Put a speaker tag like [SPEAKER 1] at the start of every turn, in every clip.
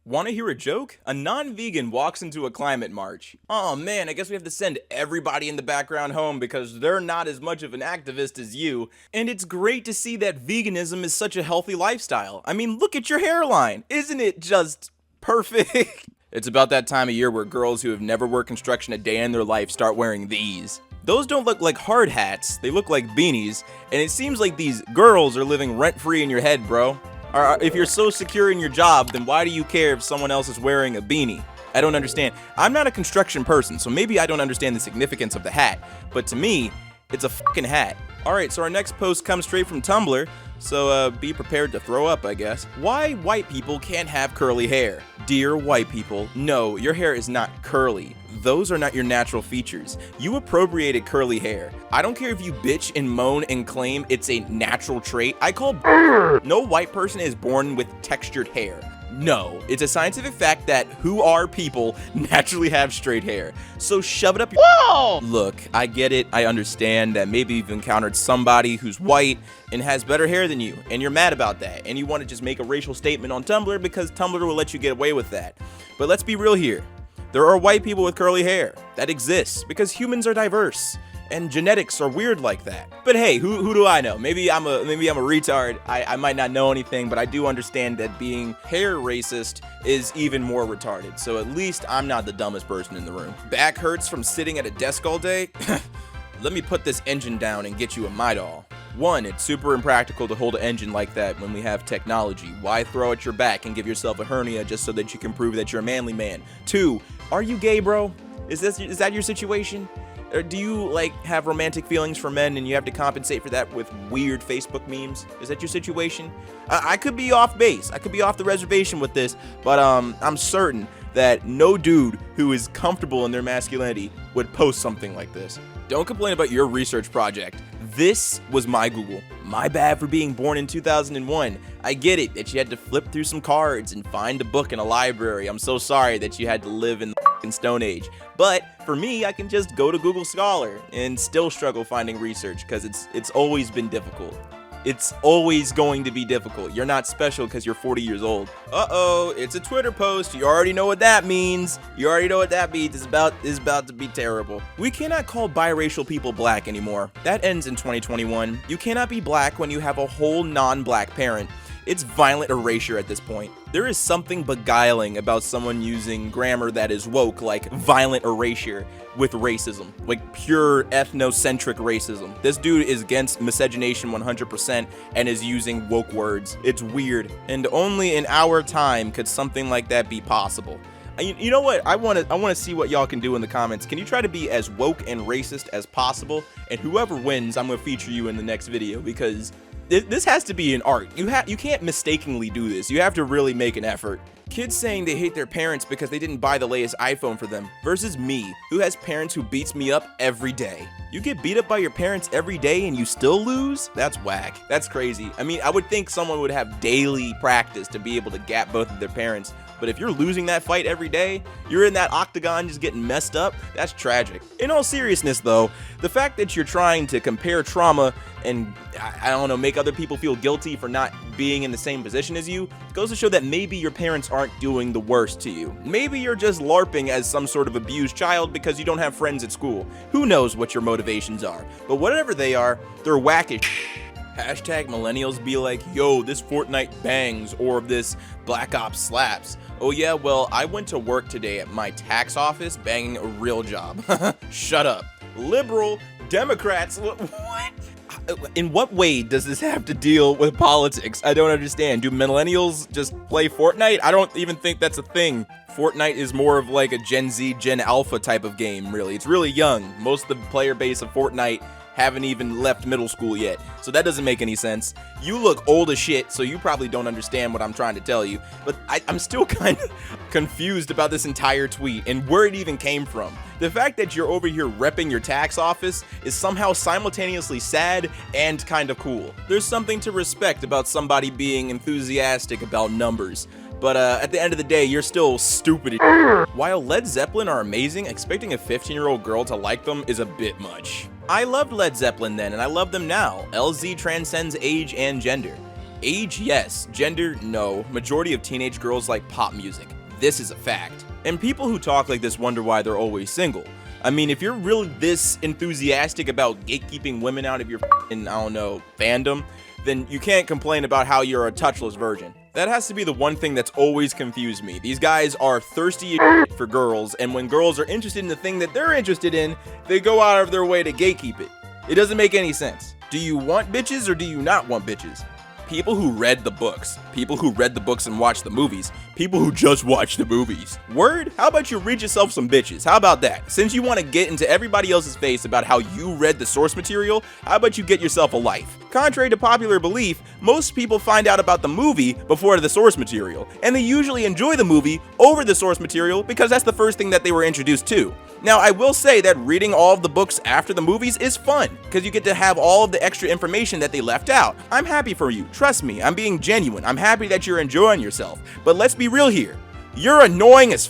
[SPEAKER 1] Want to hear a joke? A non-vegan walks into a climate march. Oh man, I guess we have to send everybody in the background home because they're not as much of an activist as you. And it's great to see that veganism is such a healthy lifestyle. I mean, look at your hairline. Isn't it just perfect? It's about that time of year where girls who have never worked construction a day in their life start wearing these. Those don't look like hard hats, they look like beanies, and it seems like these girls are living rent-free in your head, bro. If you're so secure in your job, then why do you care if someone else is wearing a beanie? I don't understand. I'm not a construction person, so maybe I don't understand the significance of the hat, but to me, it's a fucking hat. Alright, so our next post comes straight from Tumblr, so be prepared to throw up, I guess. Why white people can't have curly hair? Dear white people, no, your hair is not curly. Those are not your natural features. You appropriated curly hair. I don't care if you bitch and moan and claim it's a natural trait. I call no white person is born with textured hair. No, it's a scientific fact that who are people naturally have straight hair. So shove it up your— Whoa! Look, I get it. I understand that maybe you've encountered somebody who's white and has better hair than you, and you're mad about that, and you want to just make a racial statement on Tumblr because Tumblr will let you get away with that. But let's be real here. There are white people with curly hair. That exists because humans are diverse and genetics are weird like that. But hey, who do I know? Maybe I'm a retard. I might not know anything, but I do understand that being hair racist is even more retarded. So at least I'm not the dumbest person in the room. Back hurts from sitting at a desk all day? Let me put this engine down and get you a Midol. 1, it's super impractical to hold an engine like that when we have technology. Why throw at your back and give yourself a hernia just so that you can prove that you're a manly man? 2, are you gay, bro? Is that your situation? Or do you, like, have romantic feelings for men and you have to compensate for that with weird Facebook memes? Is that your situation? I could be off base. I could be off the reservation with this, but I'm certain that no dude who is comfortable in their masculinity would post something like this. Don't complain about your research project. This was my Google. My bad for being born in 2001. I get it that you had to flip through some cards and find a book in a library. I'm so sorry that you had to live in the fucking Stone Age. But for me, I can just go to Google Scholar and still struggle finding research because it's always been difficult. It's always going to be difficult. You're not special because you're 40 years old. Uh-oh, it's a Twitter post. You already know what that means. It's about to be terrible. We cannot call biracial people black anymore. That ends in 2021. You cannot be black when you have a whole non-black parent. It's violent erasure at this point. There is something beguiling about someone using grammar that is woke, like violent erasure, with racism, like pure ethnocentric racism. This dude is against miscegenation 100% and is using woke words. It's weird, and only in our time could something like that be possible. You know what? I want to see what y'all can do in the comments. Can you try to be as woke and racist as possible? And whoever wins, I'm gonna feature you in the next video because this has to be an art. You can't mistakenly do this. You have to really make an effort. Kids saying they hate their parents because they didn't buy the latest iPhone for them versus me, who has parents who beats me up every day. You get beat up by your parents every day and you still lose? That's whack. That's crazy. I mean, I would think someone would have daily practice to be able to gap both of their parents. But if you're losing that fight every day, you're in that octagon just getting messed up, that's tragic. In all seriousness though, the fact that you're trying to compare trauma and, I don't know, make other people feel guilty for not being in the same position as you goes to show that maybe your parents aren't doing the worst to you. Maybe you're just LARPing as some sort of abused child because you don't have friends at school. Who knows what your motivations are? But whatever they are, they're whack as Hashtag millennials be like, yo, this Fortnite bangs, or this Black Ops slaps. Oh yeah, well, I went to work today at my tax office banging a real job. Shut up. Liberal Democrats, what? In what way does this have to deal with politics? I don't understand. Do millennials just play Fortnite? I don't even think that's a thing. Fortnite is more of like a Gen Z, Gen Alpha type of game, really. It's really young. Most of the player base of Fortnite haven't even left middle school yet, so that doesn't make any sense. You look old as shit, so you probably don't understand what I'm trying to tell you, but I'm still kind of confused about this entire tweet and where it even came from. The fact that you're over here repping your tax office is somehow simultaneously sad and kind of cool. There's something to respect about somebody being enthusiastic about numbers. But at the end of the day, you're still stupid. While Led Zeppelin are amazing, expecting a 15-year-old girl to like them is a bit much. I loved Led Zeppelin then, and I love them now. LZ transcends age and gender. Age, yes. Gender, no. Majority of teenage girls like pop music. This is a fact. And people who talk like this wonder why they're always single. I mean, if you're really this enthusiastic about gatekeeping women out of your fandom, then you can't complain about how you're a touchless virgin. That has to be the one thing that's always confused me. These guys are thirsty for girls, and when girls are interested in the thing that they're interested in, they go out of their way to gatekeep it. It doesn't make any sense. Do you want bitches or do you not want bitches? People who read the books, people who read the books and watched the movies, people who just watch the movies. Word? How about you read yourself some bitches? How about that? Since you want to get into everybody else's face about how you read the source material, how about you get yourself a life? Contrary to popular belief, most people find out about the movie before the source material, and they usually enjoy the movie over the source material because that's the first thing that they were introduced to. Now, I will say that reading all of the books after the movies is fun, because you get to have all of the extra information that they left out. I'm happy for you, trust me, I'm being genuine, I'm happy that you're enjoying yourself, but let's be real here. You're annoying as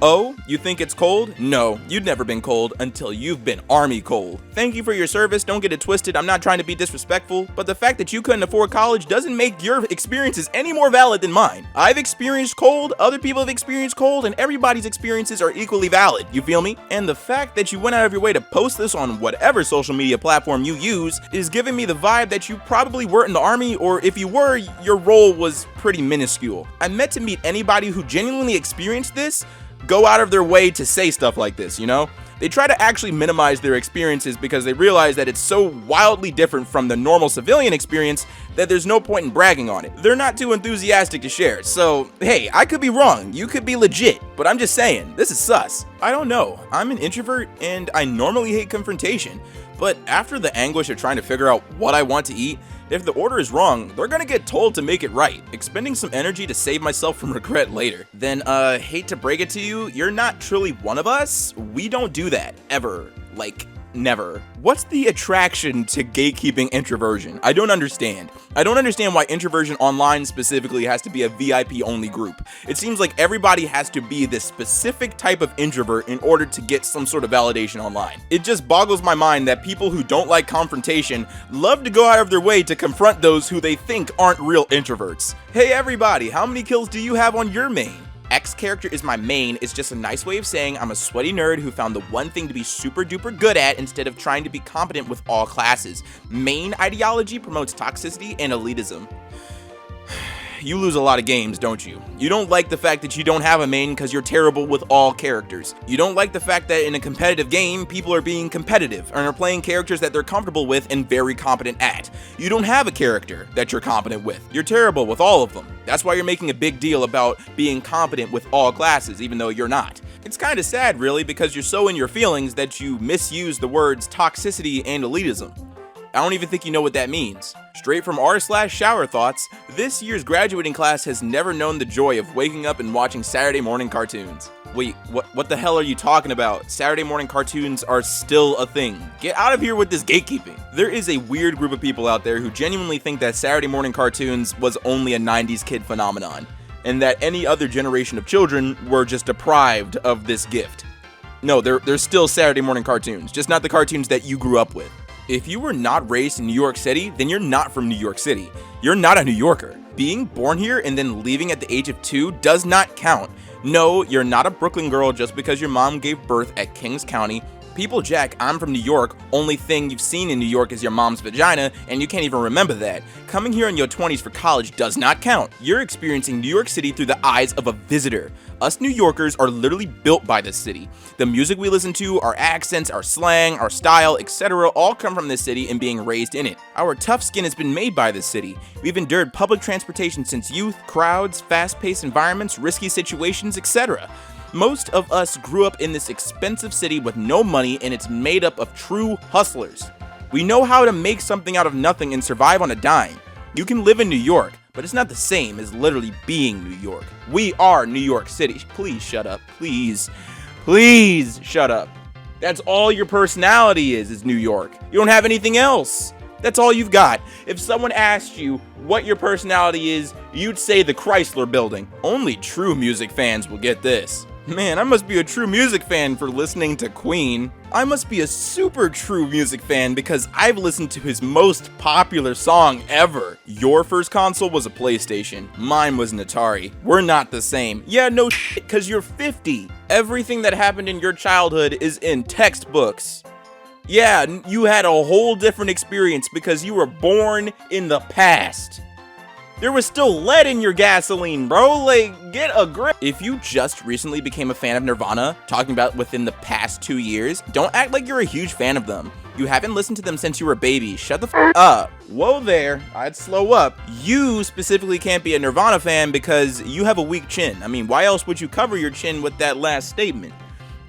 [SPEAKER 1] Oh, you think it's cold? No, you've never been cold until you've been army cold. Thank you for your service, don't get it twisted, I'm not trying to be disrespectful, but the fact that you couldn't afford college doesn't make your experiences any more valid than mine. I've experienced cold, other people have experienced cold, and everybody's experiences are equally valid, you feel me? And the fact that you went out of your way to post this on whatever social media platform you use is giving me the vibe that you probably weren't in the army, or if you were, your role was pretty minuscule. I'm meant to meet anybody who genuinely experienced this, go out of their way to say stuff like this, you know? They try to actually minimize their experiences because they realize that it's so wildly different from the normal civilian experience that there's no point in bragging on it. They're not too enthusiastic to share, so hey, I could be wrong, you could be legit, but I'm just saying, this is sus. I don't know, I'm an introvert and I normally hate confrontation, but after the anguish of trying to figure out what I want to eat, if the order is wrong, they're gonna get told to make it right, expending some energy to save myself from regret later. Then, hate to break it to you, you're not truly one of us. We don't do that, ever. Like, never. What's the attraction to gatekeeping introversion? I don't understand. I don't understand why introversion online specifically has to be a VIP only group. It seems like everybody has to be this specific type of introvert in order to get some sort of validation online. It just boggles my mind that people who don't like confrontation love to go out of their way to confront those who they think aren't real introverts. Hey everybody, how many kills do you have on your main? X character is my main is just a nice way of saying I'm a sweaty nerd who found the one thing to be super duper good at instead of trying to be competent with all classes. Main ideology promotes toxicity and elitism. You lose a lot of games, don't you? You don't like the fact that you don't have a main because you're terrible with all characters. You don't like the fact that in a competitive game, people are being competitive and are playing characters that they're comfortable with and very competent at. You don't have a character that you're competent with. You're terrible with all of them. That's why you're making a big deal about being competent with all classes, even though you're not. It's kind of sad, really, because you're so in your feelings that you misuse the words toxicity and elitism. I don't even think you know what that means. Straight from r/shower thoughts, this year's graduating class has never known the joy of waking up and watching Saturday morning cartoons. Wait, what the hell are you talking about? Saturday morning cartoons are still a thing. Get out of here with this gatekeeping. There is a weird group of people out there who genuinely think that Saturday morning cartoons was only a 90s kid phenomenon, and that any other generation of children were just deprived of this gift. No, there's still Saturday morning cartoons, just not the cartoons that you grew up with. If you were not raised in New York City, then you're not from New York City. You're not a New Yorker. Being born here and then leaving at the age of 2 does not count. No, you're not a Brooklyn girl just because your mom gave birth at Kings County. People jack, I'm from New York, only thing you've seen in New York is your mom's vagina, and you can't even remember that. Coming here in your 20s for college does not count. You're experiencing New York City through the eyes of a visitor. Us New Yorkers are literally built by this city. The music we listen to, our accents, our slang, our style, etc. all come from this city and being raised in it. Our tough skin has been made by this city. We've endured public transportation since youth, crowds, fast-paced environments, risky situations, etc. Most of us grew up in this expensive city with no money, and it's made up of true hustlers. We know how to make something out of nothing and survive on a dime. You can live in New York, but it's not the same as literally being New York. We are New York City. Please shut up. Please shut up. That's all your personality is New York. You don't have anything else. That's all you've got. If someone asked you what your personality is, you'd say the Chrysler Building. Only true music fans will get this. Man, I must be a true music fan for listening to Queen. I must be a super true music fan because I've listened to his most popular song ever. Your first console was a PlayStation. Mine was an Atari. We're not the same. Yeah, no shit, cause you're 50. Everything that happened in your childhood is in textbooks. Yeah, you had a whole different experience because you were born in the past. There was still lead in your gasoline, bro. Like, get a grip. If you just recently became a fan of Nirvana, talking about within the past 2 years, don't act like you're a huge fan of them. You haven't listened to them since you were a baby. Shut the f up. Whoa there, I'd slow up. You specifically can't be a Nirvana fan because you have a weak chin. I mean, why else would you cover your chin with that last statement?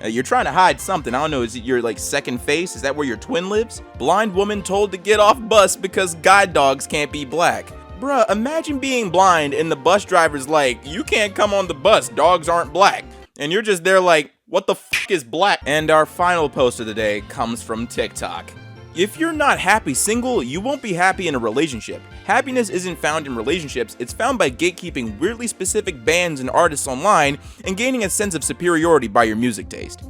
[SPEAKER 1] You're trying to hide something. I don't know, is it your like second face? Is that where your twin lives? Blind woman told to get off bus because guide dogs can't be black. Bruh, imagine being blind and the bus driver's like, you can't come on the bus, dogs aren't black. And you're just there like, what the f is black? And our final post of the day comes from TikTok. If you're not happy single, you won't be happy in a relationship. Happiness isn't found in relationships, it's found by gatekeeping weirdly specific bands and artists online and gaining a sense of superiority by your music taste.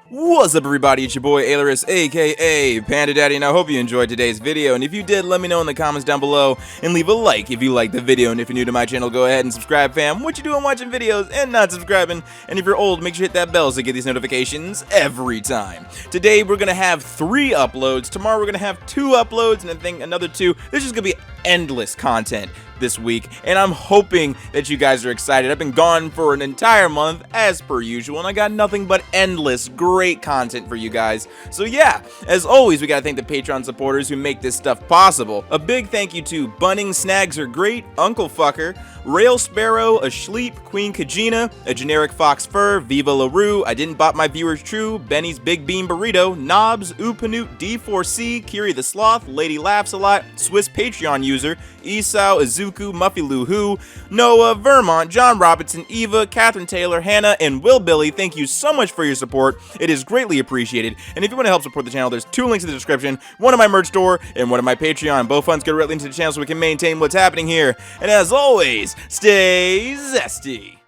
[SPEAKER 1] What's up everybody, it's your boy Ailurus, aka Panda Daddy, and I hope you enjoyed today's video, and if you did, let me know in the comments down below, and leave a like if you liked the video, and if you're new to my channel, go ahead and subscribe fam. What you doing watching videos and not subscribing? And if you're old, make sure you hit that bell so you get these notifications every time. Today we're gonna have 3 uploads, tomorrow we're gonna have 2 uploads, and I think another 2. There's just gonna be endless content this week, and I'm hoping that you guys are excited. I've been gone for an entire month as per usual, and I got nothing but endless great content for you guys. So yeah, as always, we gotta thank the Patreon supporters who make this stuff possible. A big thank you to Bunning Snags Are Great, Uncle Fucker, Rail Sparrow, Asleep, Queen Kajina, A Generic Fox Fur, Viva LaRue, I Didn't Bot My Viewers True, Benny's Big Bean Burrito, Knobs, Upanute, D4C, Kiri the Sloth, Lady Laughs a Lot, Swiss Patreon user, Esau, Izuku, Muffy Lou Who, Noah, Vermont, John Robinson, Eva, Catherine Taylor, Hannah, and Will Billy. Thank you so much for your support. It is greatly appreciated. And if you want to help support the channel, there's 2 links in the description, one in my merch store and one in my Patreon. Both funds go directly into the channel so we can maintain what's happening here. And as always, stay zesty.